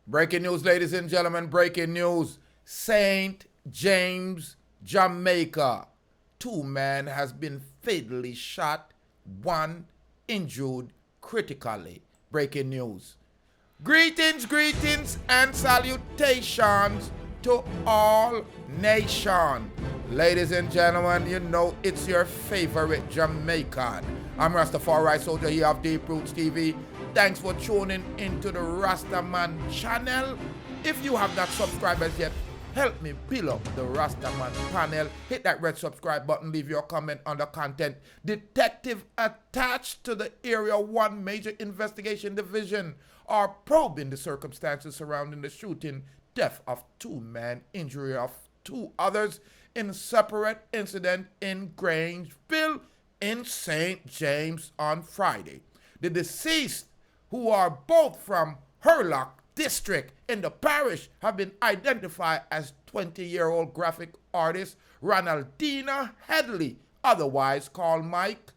Breaking news, ladies and gentlemen, breaking news. St. James, Jamaica. Two men has been fatally shot, one injured critically. Breaking news. Greetings, and salutations to all nation. Ladies and gentlemen, you know it's your favorite Jamaican. I'm Rastafari Soldier here of Deeprootstv. Thanks for tuning into the Rastaman channel. If you have not subscribed as yet, help me build up the Rastaman panel. Hit that red subscribe button, leave your comment on the content. Detective attached to the Area 1 Major Investigation Division are probing the circumstances surrounding the shooting, death of two men, injury of two others in separate incident in Granville in St. James on Friday. The deceased, who are both from Hurlock District in the parish, have been identified as 20-year-old graphic artist Ronaldina Headley, otherwise called Mike,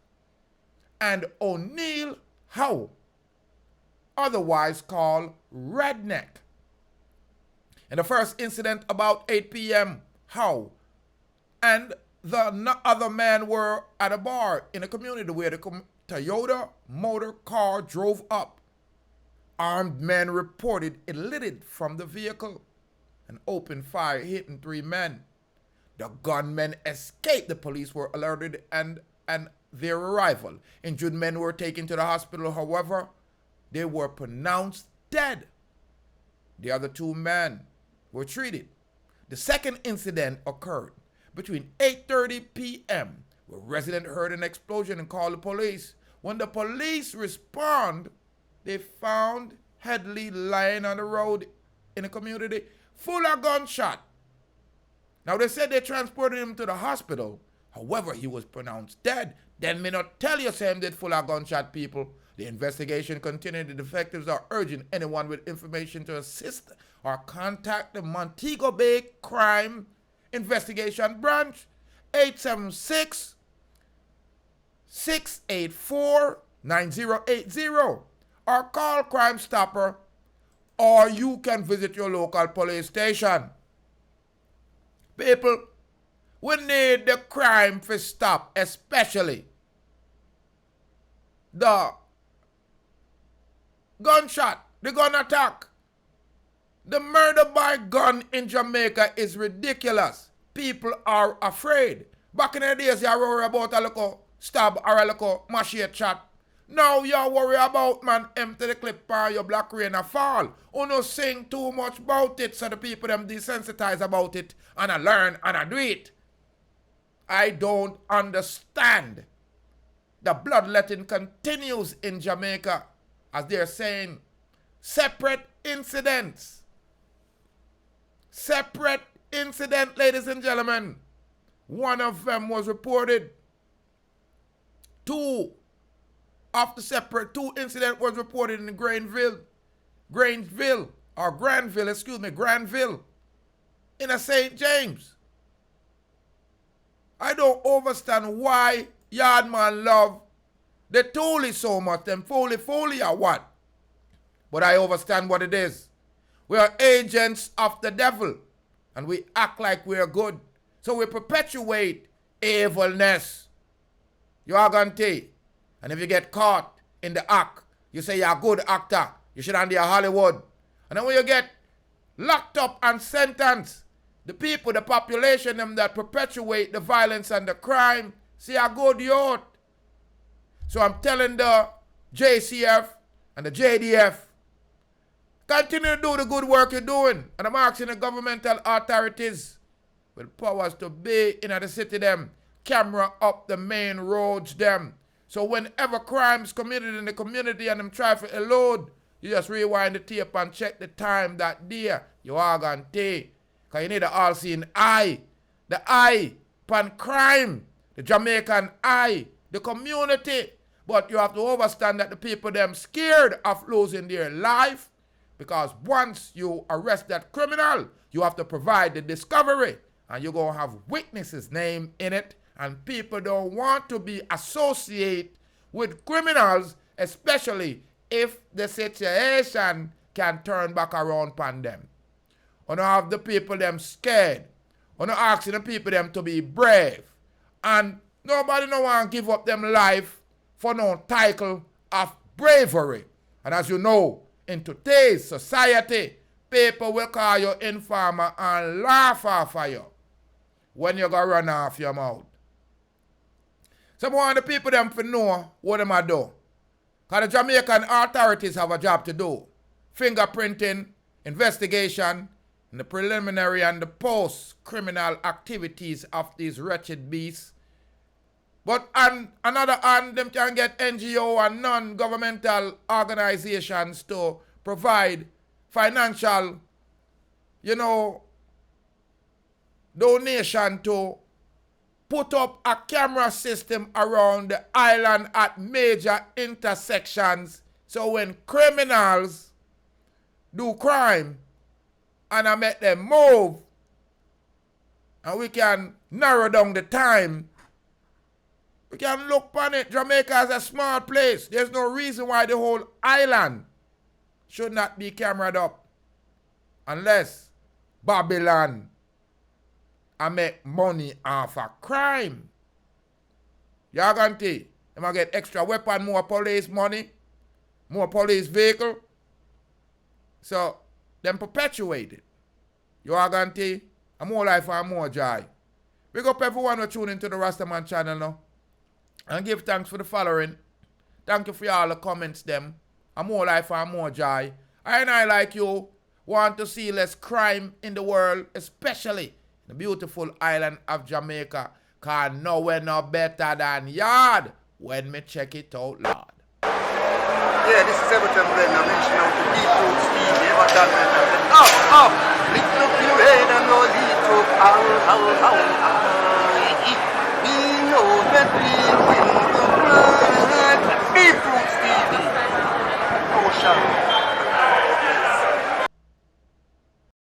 and O'Neill Howe, otherwise called Redneck. In the first incident about 8 p.m., Howe and the other man were at a bar in a community where the Toyota motor car drove up. Armed men reported elicited from the vehicle and opened fire, hitting three men. The gunmen escaped. The police were alerted and their arrival. Injured men were taken to the hospital. However, they were pronounced dead. The other two men were treated. The second incident occurred between 8:30 p.m., where residents heard an explosion and called the police. When the police respond, they found Headley lying on the road in a community full of gunshot. Now, they said they transported him to the hospital. However, he was pronounced dead. Then me not tell you say him dead full of gunshot, people. The investigation continued. The detectives are urging anyone with information to assist or contact the Montego Bay Crime Investigation Branch, 876-684-9080, or call Crime Stopper, or you can visit your local police station. People, we need the crime to stop, especially the gunshot, the gun attack. The murder by gun in Jamaica is ridiculous. People are afraid. Back in the days, you worry about a little stab or a little machete shot. Now you worry about, man, empty the clip or your black rain a fall. Uno sing too much about it, so the people them desensitize about it and I learn and I do it. I don't understand. The bloodletting continues in Jamaica, as they're saying, separate incidents. Separate incident, ladies and gentlemen. One of them was reported. Two incident was reported in Granville, in a St. James. I don't understand why Yardman love the Tooley so much, them foley or what. But I understand what it is. We are agents of the devil, and we act like we are good. So we perpetuate evilness. You are going to. And if you get caught in the act, you say you're a good actor. You should be a Hollywood. And then when you get locked up and sentenced, the people, the population, them that perpetuate the violence and the crime, say a good youth. So I'm telling the JCF and the JDF, continue to do the good work you're doing. And I'm asking the governmental authorities with powers to be in the city them, camera up the main roads them. So whenever crimes committed in the community and them try to elude, you just rewind the tape and check the time that day. You are going to take. Because you need the all-seeing eye. The eye upon crime. The Jamaican eye. The community. But you have to understand that the people them scared of losing their life. Because once you arrest that criminal, you have to provide the discovery. And you're going to have witnesses' name in it. And people don't want to be associated with criminals, especially if the situation can turn back around upon them. You have the people them scared. You asking the people them to be brave. And nobody no want to give up them life for no title of bravery. And as you know, in today's society, people will call you informer and laugh off of you when you go run off your mouth. So I want the people them to know what them are do. Because the Jamaican authorities have a job to do. Fingerprinting, investigation, and the preliminary and the post-criminal activities of these wretched beasts. But on another hand, them can get NGO and non-governmental organizations to provide financial, donation to put up a camera system around the island at major intersections. So when criminals do crime and I make them move, and we can narrow down the time, we can look upon it. Jamaica is a small place. There's no reason why the whole island should not be cameraed up. Unless Babylon I make money off a crime. Y'all gonna see? Them I get extra weapon, more police money, more police vehicle. So, them perpetuate it. You are gonna see? And more life and more joy. Big up everyone who tune into the Rastaman channel now. And give thanks for the following. Thank you for all the comments them. And more life and more joy. I like you want to see less crime in the world, especially the beautiful island of Jamaica. Cause nowhere no better than yard when me check it out, Lord. Yeah, this is Everton Blend. I mentioned out the Deeprootstv. Never done it. Up, lift up your head and go Deeproot. Ow.